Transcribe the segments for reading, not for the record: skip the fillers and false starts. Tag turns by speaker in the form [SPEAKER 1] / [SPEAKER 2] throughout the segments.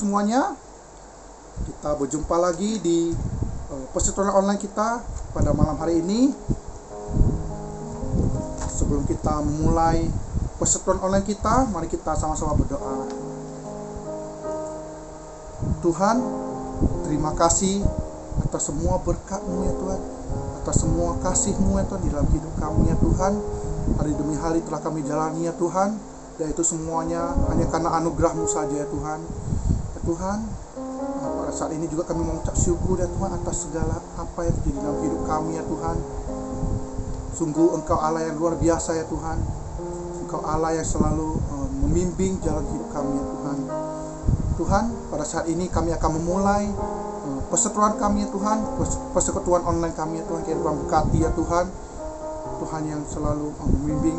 [SPEAKER 1] semuanya. Kita berjumpa lagi di persetujuan online kita pada malam hari ini. Sebelum kita memulai persetujuan online kita, mari kita sama-sama berdoa. Tuhan, terima kasih atas semua berkat-Mu ya Tuhan, atas semua kasih-Mu ya Tuhan di dalam hidup kami ya Tuhan. Hari demi hari telah kami jalani ya Tuhan, dan itu semuanya hanya karena anugerah-Mu saja ya Tuhan. Ya Tuhan, pada saat ini juga kami mengucap syukur ya Tuhan atas segala apa yang terjadi dalam hidup kami ya Tuhan. Sungguh Engkau Allah yang luar biasa ya Tuhan. Engkau Allah yang selalu membimbing jalan hidup kami ya Tuhan. Tuhan, pada saat ini kami akan memulai persekutuan kami ya Tuhan, persekutuan online kami ya Tuhan. Kiranya Tuhan berkati ya Tuhan. Tuhan yang selalu membimbing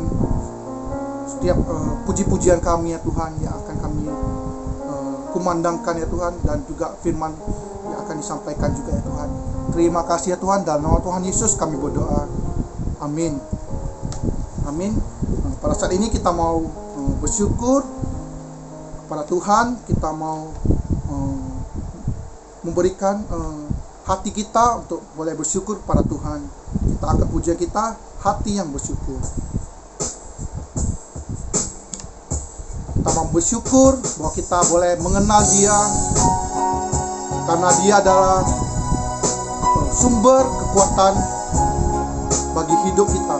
[SPEAKER 1] setiap puji-pujian kami ya Tuhan yang akan kami kumandangkan ya Tuhan, dan juga firman yang akan disampaikan juga ya Tuhan. Terima kasih ya Tuhan, dalam nama Tuhan Yesus kami berdoa. Amin. Amin. Pada saat ini kita mau bersyukur kepada Tuhan. Kita mau memberikan hati kita untuk boleh bersyukur pada Tuhan. Kita angkat pujian kita, hati yang bersyukur. Kita mau bersyukur bahwa kita boleh mengenal Dia, karena Dia adalah sumber kekuatan bagi hidup kita.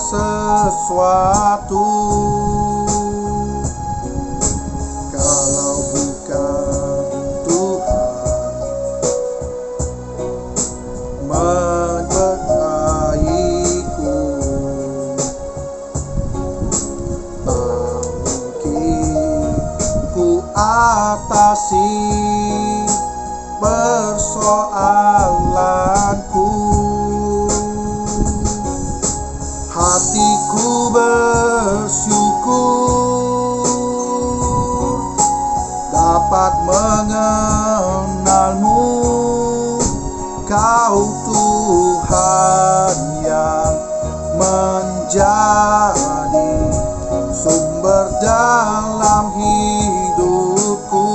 [SPEAKER 1] Sesuatu kalau bukan Tuhan menyertaiku, tak mungkin ku atasi persoalanku. Hatiku bersyukur dapat mengenalmu, Kau Tuhan yang menjadi sumber dalam hidupku.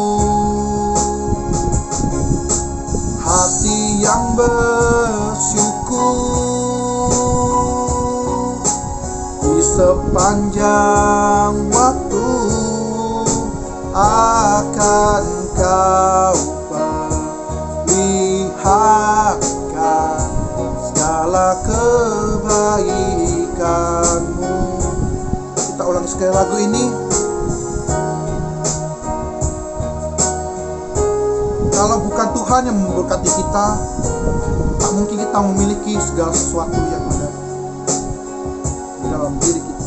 [SPEAKER 1] Hati yang bersyukur sepanjang waktu akan Kau perlihatkan segala kebaikan-Mu. Kita ulangi sekali lagu ini. Kalau bukan Tuhan yang memberkati kita, tak mungkin kita memiliki segala sesuatu yang ada dalam diri kita.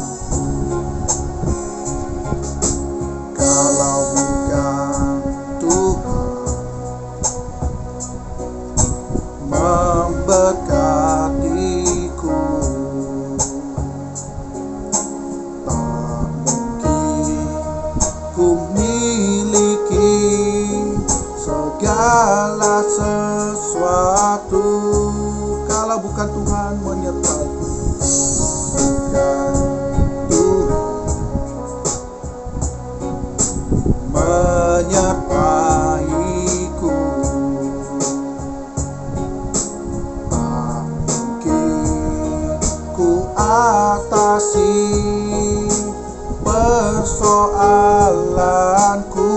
[SPEAKER 1] Kalau bukan Tuhan memberkatiku, tak mungkin ku miliki segala sesuatu. Kalau bukan Tuhan menyertaiku, menyertaiku, tak mungkin ku atasi persoalanku.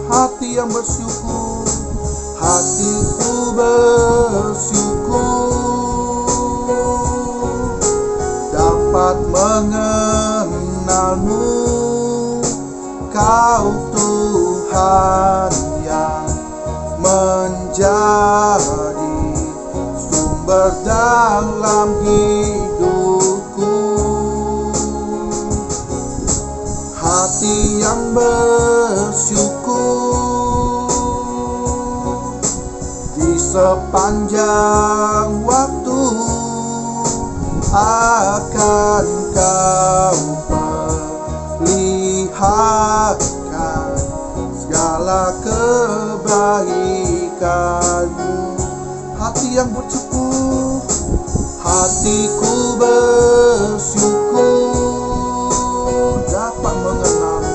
[SPEAKER 1] Hati yang bersyukur, hatiku bersyukur dapat mengenalmu, Kau Tuhan yang menjadi sumber sumber dalam hidupku. Hati yang bersyukur di sepanjang waktu akan Kau perlihatkan segala kebaikan-Mu. Hati yang bersyukur, hatiku bersyukur dapat mengenalmu,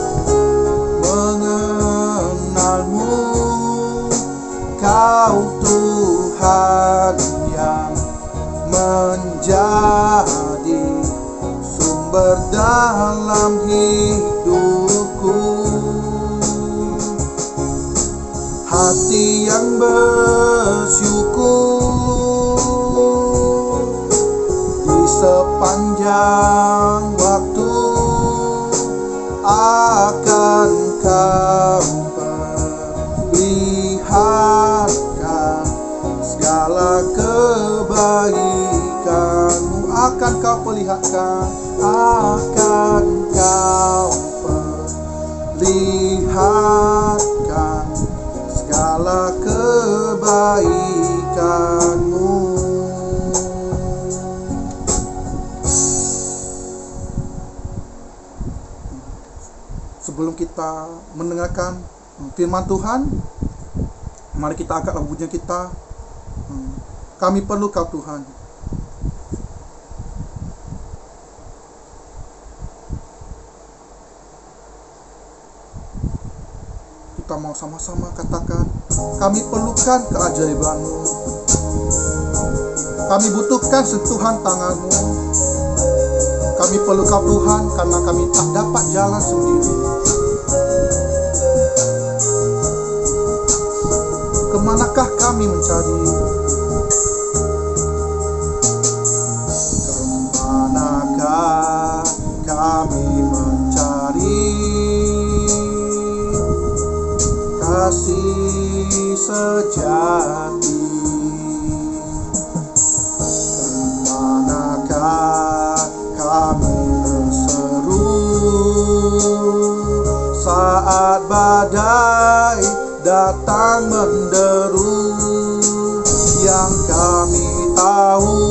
[SPEAKER 1] Kau Tuhan yang menjadi sumber dalam hidupku. Hati yang bersyukur di sepanjang waktu akan Kau perlihatkan segala kebaikan-Mu. Akan Kau perlihatkan, akan Kau perlihatkan segala kebaikan-Mu. Sebelum kita mendengarkan firman Tuhan, mari kita angkat lagunya kita. Kami perlu Kau Tuhan. Kita mau sama-sama katakan, kami perlukan keajaiban-Mu. Kami butuhkan sentuhan tangan-Mu. Kami perlu Kau Tuhan karena kami tak dapat jalan sendiri. Kemanakah kami mencari? Kemanakah kami mencari kasih sejati? Kemanakah kami berseru saat badai datang menderu? Yang kami tahu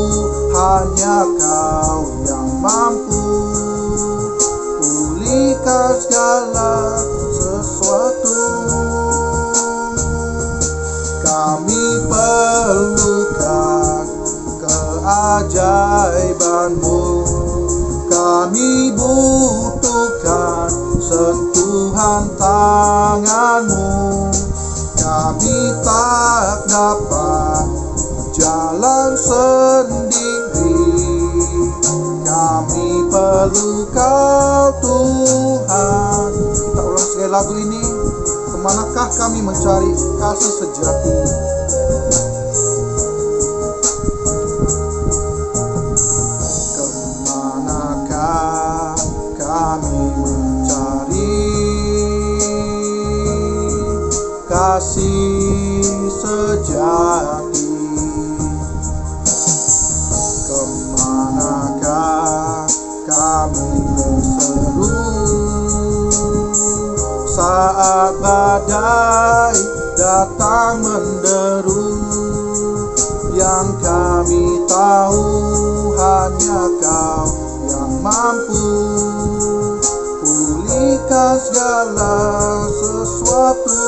[SPEAKER 1] hanya Kau yang mampu pulihkan segala sesuatu. Kami perlukan keajaiban-Mu. Kami butuhkan sentuhan tangan-Mu. Kami tak dapat jalan sendiri. Kami perlu Kau Tuhan. Kita ulang sekali lagu ini. Kemanakah kami mencari kasih sejati? Kemanakah kami mencari kasih sejati? Kemanakah kami berseru saat badai datang menderu? Yang kami tahu hanya Kau yang mampu pulihkan segala sesuatu.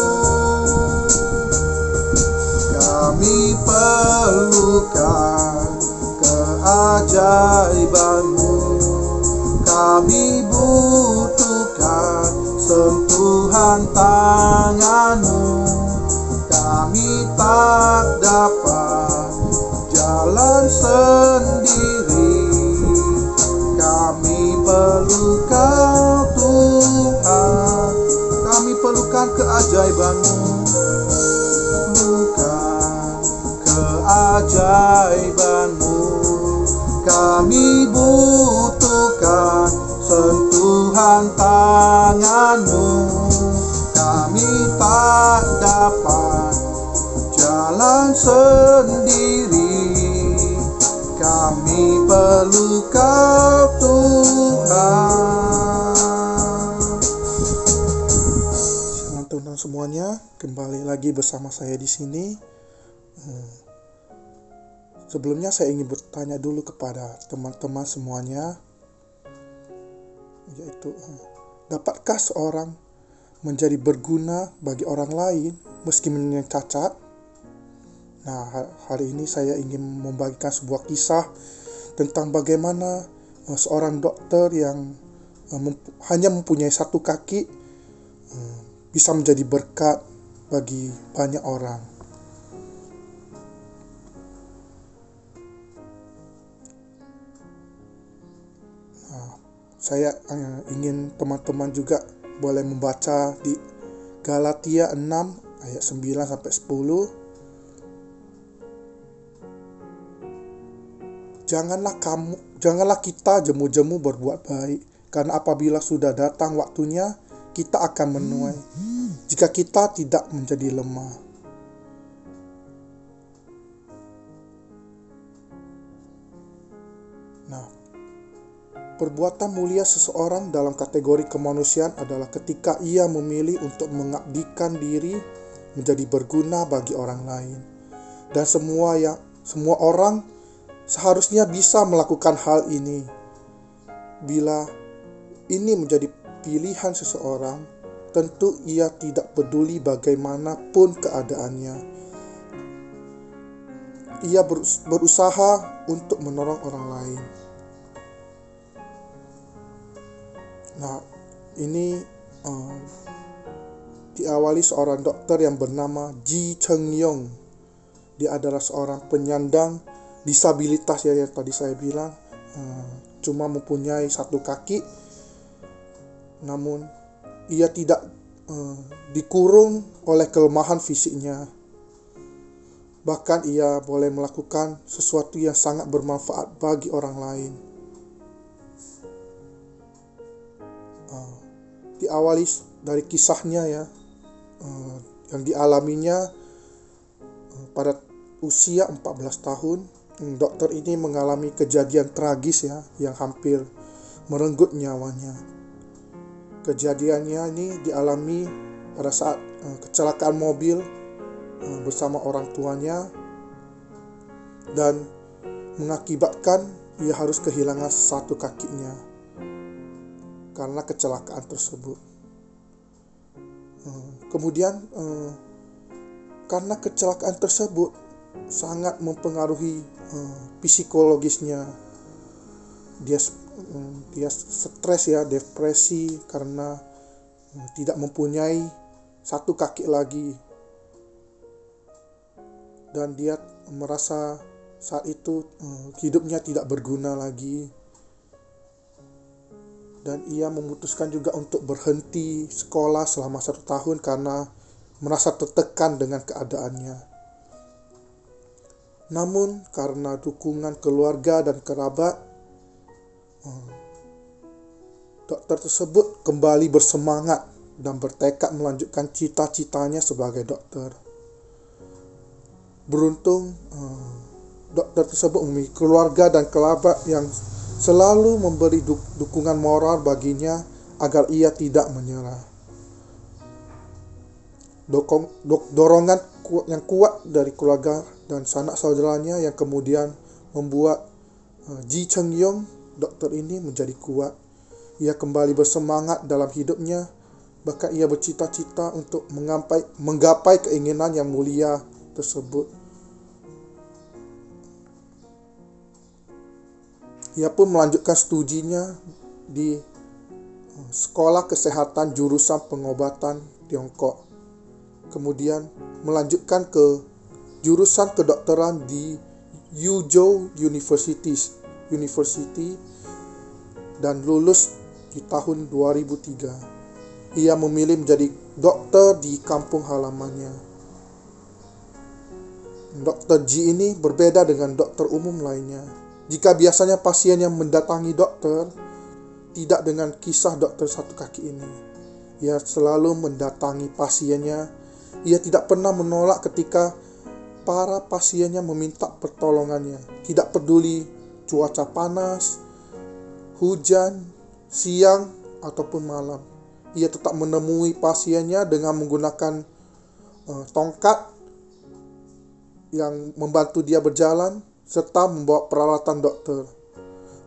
[SPEAKER 1] Kami perlukan keajaiban-Mu. Kami butuhkan sentuhan tangan-Mu. Kami tak dapat jalan sendiri. Kami perlu Kau Tuhan. Kami perlukan keajaiban-Mu. Perlukan keajaiban-Mu. Kami butuhkan sentuhan tangan-Mu. Kami tak dapat jalan sendiri. Engkau Tuhan. Shalom teman-teman semuanya, kembali lagi bersama saya di sini. Sebelumnya saya ingin bertanya dulu kepada teman-teman semuanya, yaitu dapatkah seorang menjadi berguna bagi orang lain meski mempunyai cacat? Nah, hari ini saya ingin membagikan sebuah kisah tentang bagaimana seorang dokter yang hanya mempunyai satu kaki bisa menjadi berkat bagi banyak orang. Nah, saya ingin teman-teman juga boleh membaca di Galatia 6 ayat 9-10. Janganlah kita jemu-jemu berbuat baik, karena apabila sudah datang waktunya, kita akan menuai jika kita tidak menjadi lemah. Nah, perbuatan mulia seseorang dalam kategori kemanusiaan adalah ketika ia memilih untuk mengabdikan diri menjadi berguna bagi orang lain. Dan semua orang seharusnya bisa melakukan hal ini. Bila ini menjadi pilihan seseorang, tentu ia tidak peduli bagaimanapun keadaannya. Ia berusaha untuk menolong orang lain. Nah, ini diawali seorang dokter yang bernama Ji Cheng Yong. Dia adalah seorang penyandang disabilitas yang tadi saya bilang, cuma mempunyai satu kaki, namun ia tidak dikurung oleh kelemahan fisiknya. Bahkan ia boleh melakukan sesuatu yang sangat bermanfaat bagi orang lain. Diawali dari kisahnya yang dialaminya pada usia 14 tahun. Dokter ini mengalami kejadian tragis yang hampir merenggut nyawanya. Kejadiannya ini dialami pada saat kecelakaan mobil bersama orang tuanya, dan mengakibatkan ia harus kehilangan satu kakinya karena kecelakaan tersebut. Kemudian karena kecelakaan tersebut sangat mempengaruhi psikologisnya. Dia stres depresi karena tidak mempunyai satu kaki lagi, dan dia merasa saat itu hidupnya tidak berguna lagi, dan ia memutuskan juga untuk berhenti sekolah selama 1 tahun karena merasa tertekan dengan keadaannya. Namun karena dukungan keluarga dan kerabat, dokter tersebut kembali bersemangat dan bertekad melanjutkan cita-citanya sebagai dokter. Beruntung dokter tersebut memiliki keluarga dan kerabat yang selalu memberi dukungan moral baginya agar ia tidak menyerah. Dorongan yang kuat dari keluarga dan sanak saudaranya yang kemudian membuat Ji Cheng Yong, dokter ini, menjadi kuat. Ia kembali bersemangat dalam hidupnya, bahkan ia bercita-cita untuk menggapai keinginan yang mulia tersebut. Ia pun melanjutkan studinya di Sekolah Kesehatan Jurusan Pengobatan Tiongkok. Kemudian melanjutkan ke jurusan kedokteran di Yuzhou University dan lulus di tahun 2003. Ia memilih menjadi dokter di kampung halamannya. Dokter Ji ini berbeda dengan dokter umum lainnya. Jika biasanya pasien yang mendatangi dokter tidak dengan kisah dokter satu kaki ini, ia selalu mendatangi pasiennya. Ia tidak pernah menolak ketika para pasiennya meminta pertolongannya. Tidak peduli cuaca panas, hujan, siang, ataupun malam. Ia tetap menemui pasiennya dengan menggunakan tongkat yang membantu dia berjalan, serta membawa peralatan dokter.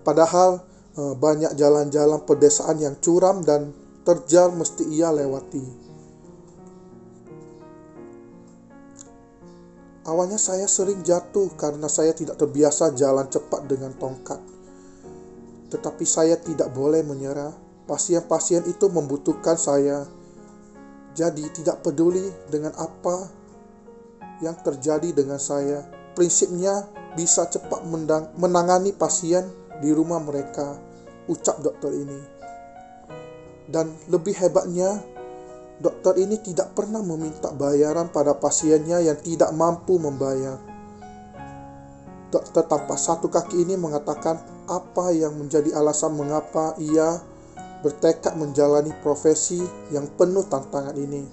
[SPEAKER 1] Padahal banyak jalan-jalan pedesaan yang curam dan terjal mesti ia lewati. Awalnya saya sering jatuh karena saya tidak terbiasa jalan cepat dengan tongkat. Tetapi saya tidak boleh menyerah. Pasien-pasien itu membutuhkan saya. Jadi tidak peduli dengan apa yang terjadi dengan saya. Prinsipnya bisa cepat menangani pasien di rumah mereka, ucap dokter ini. Dan lebih hebatnya, dokter ini tidak pernah meminta bayaran pada pasiennya yang tidak mampu membayar. Dokter tanpa satu kaki ini mengatakan apa yang menjadi alasan mengapa ia bertekad menjalani profesi yang penuh tantangan ini.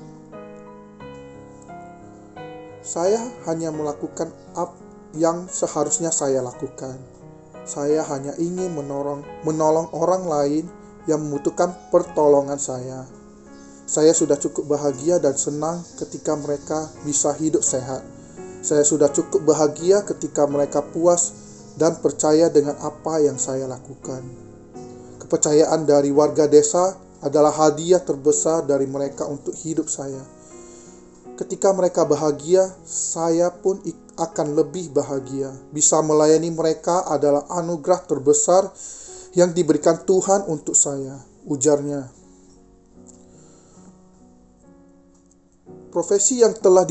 [SPEAKER 1] Saya hanya melakukan apa yang seharusnya saya lakukan. Saya hanya ingin menolong orang lain yang membutuhkan pertolongan saya. Saya sudah cukup bahagia dan senang ketika mereka bisa hidup sehat. Saya sudah cukup bahagia ketika mereka puas dan percaya dengan apa yang saya lakukan. Kepercayaan dari warga desa adalah hadiah terbesar dari mereka untuk hidup saya. Ketika mereka bahagia, saya pun akan lebih bahagia. Bisa melayani mereka adalah anugerah terbesar yang diberikan Tuhan untuk saya, ujarnya. Profesi yang telah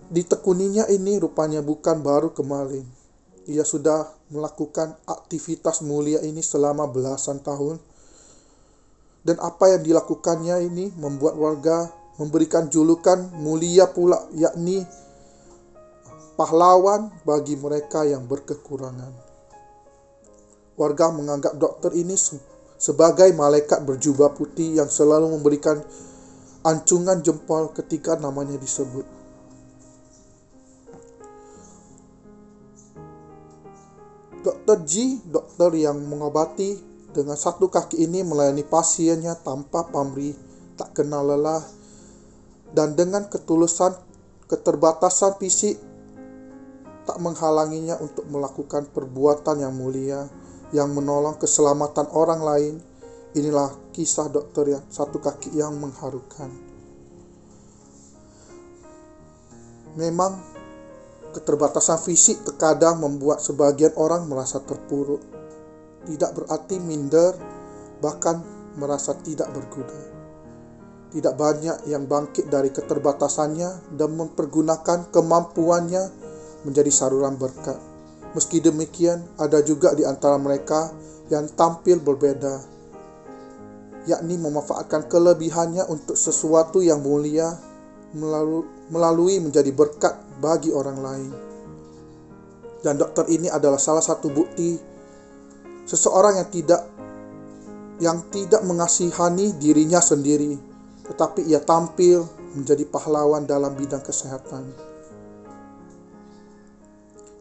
[SPEAKER 1] ditekuninya ini rupanya bukan baru kemarin. Ia sudah melakukan aktivitas mulia ini selama belasan tahun. Dan apa yang dilakukannya ini membuat warga memberikan julukan mulia pula, yakni pahlawan bagi mereka yang berkekurangan. Warga menganggap dokter ini sebagai malaikat berjubah putih yang selalu memberikan ancungan jempol ketika namanya disebut. Dr. G, dokter yang mengobati dengan satu kaki ini melayani pasiennya tanpa pamrih, tak kenal lelah, dan dengan ketulusan. Keterbatasan fisik tak menghalanginya untuk melakukan perbuatan yang mulia, yang menolong keselamatan orang lain. Inilah kisah dokter yang satu kaki yang mengharukan. Memang keterbatasan fisik terkadang membuat sebagian orang merasa terpuruk. Tidak berarti minder, bahkan merasa tidak berguna. Tidak banyak yang bangkit dari keterbatasannya dan mempergunakan kemampuannya menjadi saluran berkat. Meski demikian, ada juga di antara mereka yang tampil berbeda, yakni memanfaatkan kelebihannya untuk sesuatu yang mulia melalui menjadi berkat bagi orang lain. Dan dokter ini adalah salah satu bukti seseorang yang tidak mengasihani dirinya sendiri, tetapi ia tampil menjadi pahlawan dalam bidang kesehatan.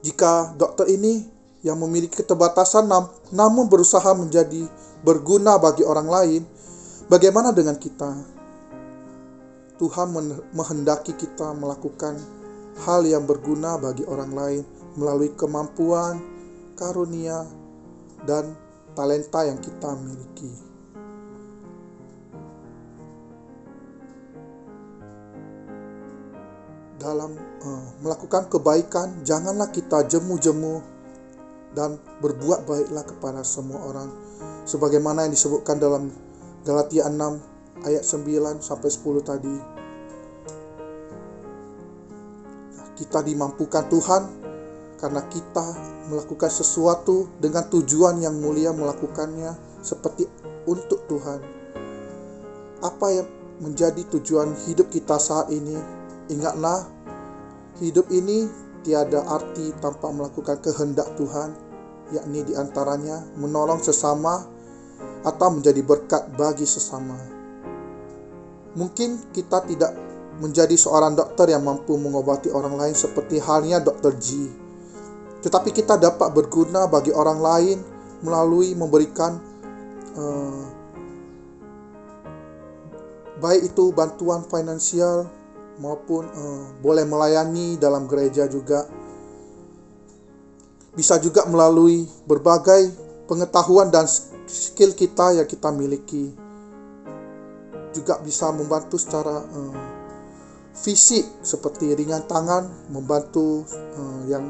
[SPEAKER 1] Jika dokter ini yang memiliki keterbatasan namun berusaha menjadi berguna bagi orang lain, bagaimana dengan kita? Tuhan menghendaki kita melakukan hal yang berguna bagi orang lain melalui kemampuan, karunia, dan talenta yang kita miliki. Dalam melakukan kebaikan, janganlah kita jemu-jemu dan berbuat baiklah kepada semua orang, sebagaimana yang disebutkan dalam Galatia 6 ayat 9 sampai 10 tadi. Kita dimampukan Tuhan karena kita melakukan sesuatu dengan tujuan yang mulia, melakukannya seperti untuk Tuhan. Apa yang menjadi tujuan hidup kita saat ini? Ingatlah, hidup ini tiada arti tanpa melakukan kehendak Tuhan, yakni diantaranya menolong sesama atau menjadi berkat bagi sesama. Mungkin kita tidak menjadi seorang dokter yang mampu mengobati orang lain seperti halnya Dr. G, tetapi kita dapat berguna bagi orang lain melalui memberikan baik itu bantuan finansial maupun boleh melayani dalam gereja juga. Bisa juga melalui berbagai pengetahuan dan skill kita yang kita miliki. Juga bisa membantu secara fisik seperti ringan tangan, membantu yang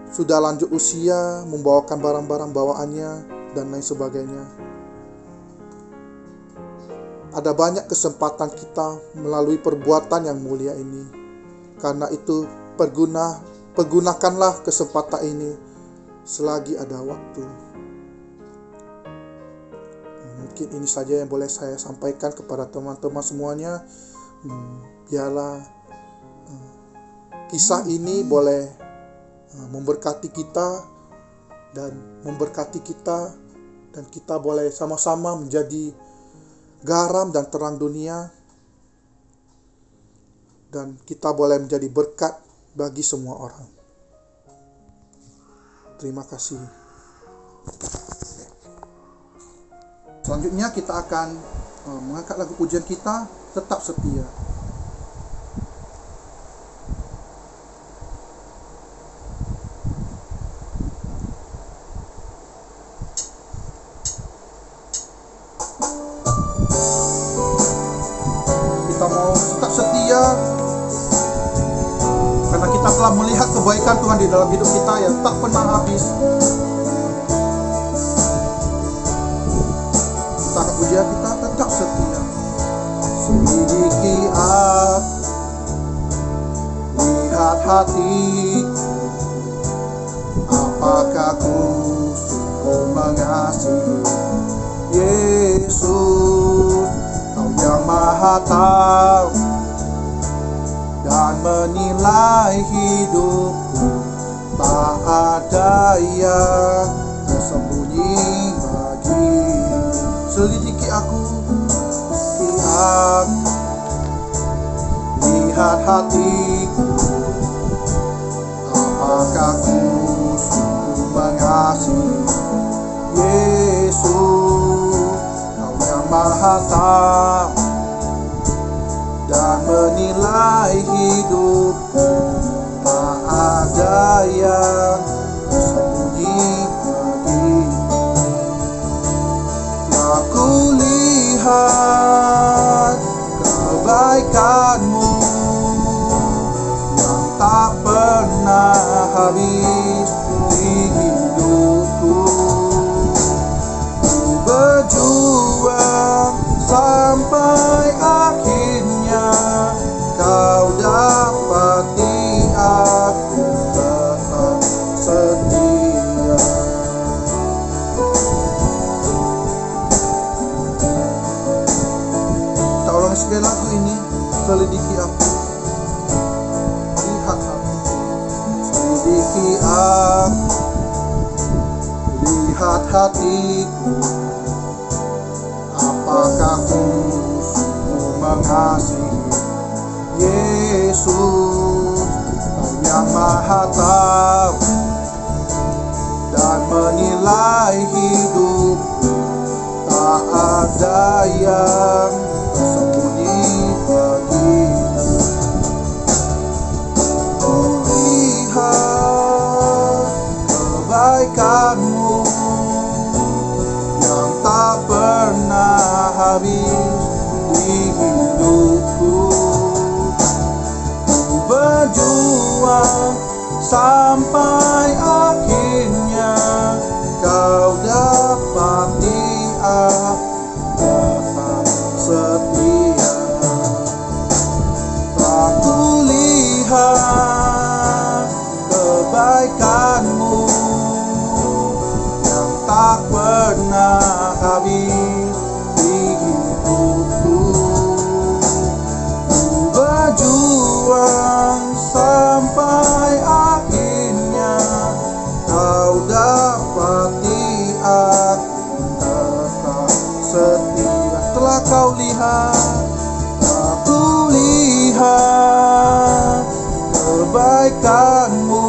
[SPEAKER 1] sudah lanjut usia, membawakan barang-barang bawaannya dan lain sebagainya. Ada banyak kesempatan kita melalui perbuatan yang mulia ini. Karena itu pergunakanlah kesempatan ini selagi ada waktu. Mungkin ini saja yang boleh saya sampaikan kepada teman-teman semuanya. Biarlah kisah ini boleh memberkati kita dan kita boleh sama-sama menjadi garam dan terang dunia, dan kita boleh menjadi berkat bagi semua orang. Terima kasih. Selanjutnya kita akan mengangkat lagu pujian kita, Tetap Setia. Kita mau tetap setia karena kita telah melihat kebaikan Tuhan di dalam hidup kita yang tak pernah habis. Kita akan pujian kita, tetap setia. Selidiki aku, lihat hatiku, apakah ku sungguh mengasihi Yesus, Kau yang Maha Tahu dan menilai hidupku. Tak ada yang tersembunyi bagimu. Selidiki aku, lihat hatiku, apakah ku sungguh mengasihi Yesus, Kau yang Maha Tahu dan menilai hidupku. Tak ada yang tersembunyi bagimu. Telah kulihat kebaikan-Mu yang tak pernah habis di hidupku. Ku berjuang sampai akhirnya Kau dapati aku tetap setia. Kita ulang sekali lagu ini. Selidiki aku, lihat hatiku. Selidiki aku, lihat hatiku, apakah ku sungguh mengasihi Yesus, Kau yang Maha Tahu dan menilai hidupku. Tak ada yang tersembunyi bagimu. Lihat kebaikan-Mu yang tak pernah habis di hidupku. Ku berjuang sampai akhirnya Kau dapati aku tetap setia. Tak kulihat kebaikan-Mu yang tak pernah habis di hidupku. Ku berjuang sampai akhirnya Kau dapati aku tetap setia. Telah Kau lihat, Aku lihat kebaikan-Mu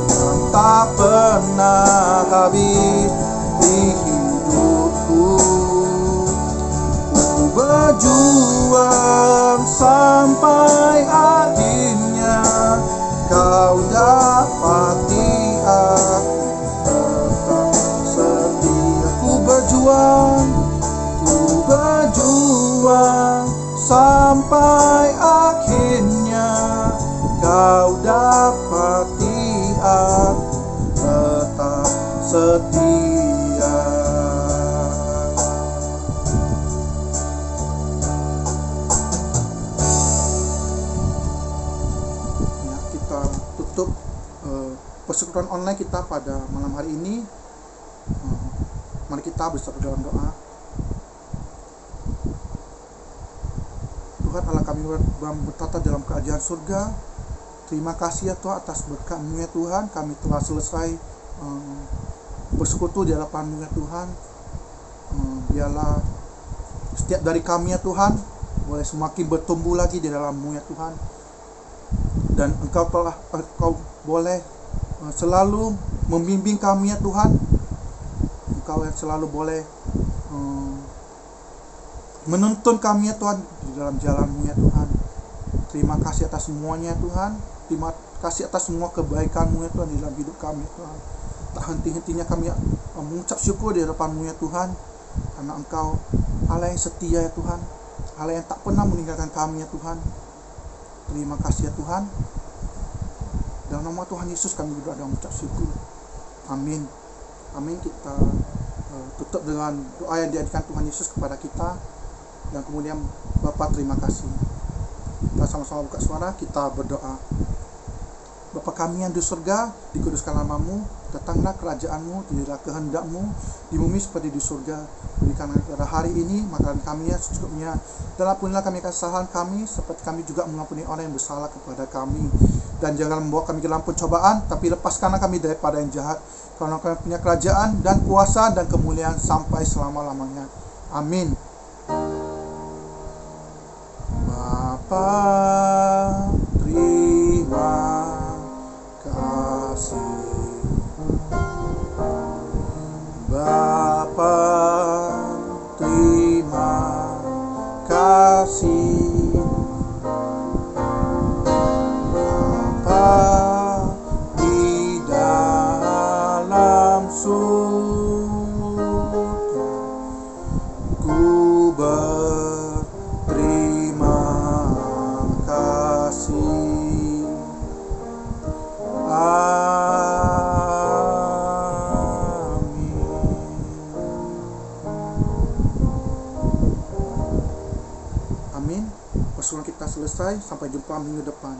[SPEAKER 1] yang tak pernah habis di hidupku. dapati aku tetap setia. Ya, kita tutup persekutuan online kita pada malam hari ini. Mari kita bersatu dalam doa. Tuhan Allah kami bertata dalam kerajaan surga. Terima kasih ya Tuhan atas berkat-Mu ya Tuhan. Kami telah selesai bersekutu di hadapan-Mu ya Tuhan. Biarlah setiap dari kami ya Tuhan boleh semakin bertumbuh lagi di dalam-Mu ya Tuhan. Dan Engkau boleh selalu membimbing kami ya Tuhan. Engkau yang selalu boleh menuntun kami ya Tuhan di dalam jalan-Mu ya Tuhan. Terima kasih atas semuanya ya Tuhan. Terima kasih atas semua kebaikan-Mu ya Tuhan di dalam hidup kami ya Tuhan. Tak henti-hentinya kami mengucap syukur di hadapan-Mu ya Tuhan, karena Engkau Allah yang setia ya Tuhan, Allah yang tak pernah meninggalkan kami ya Tuhan. Terima kasih ya Tuhan. Dalam nama Tuhan Yesus kami berdoa dan mengucap syukur. Amin. Amin. Kita tutup dengan doa yang diajarkan Tuhan Yesus kepada kita. Dan kemudian Bapa terima kasih. Kita sama-sama buka suara, kita berdoa. Bapa kami yang di surga, dikuduskan nama-Mu, datanglah kerajaan-Mu, jadilah kehendak-Mu di bumi seperti di surga. Berikan pada hari ini makanan kami yang secukupnya, dan ampunilah kami kesalahan kami, seperti kami juga mengampuni orang yang bersalah kepada kami. Dan jangan membawa kami ke dalam pencobaan, tapi lepaskanlah kami daripada yang jahat. Karena kami punya kerajaan dan kuasa dan kemuliaan sampai selama-lamanya. Amin. Bapa, terima kasih. Bapa, terima kasih. Bapa di dalam surga, ku berterima kasih. Amin. Persekutuan kita selesai. Sampai jumpa minggu depan.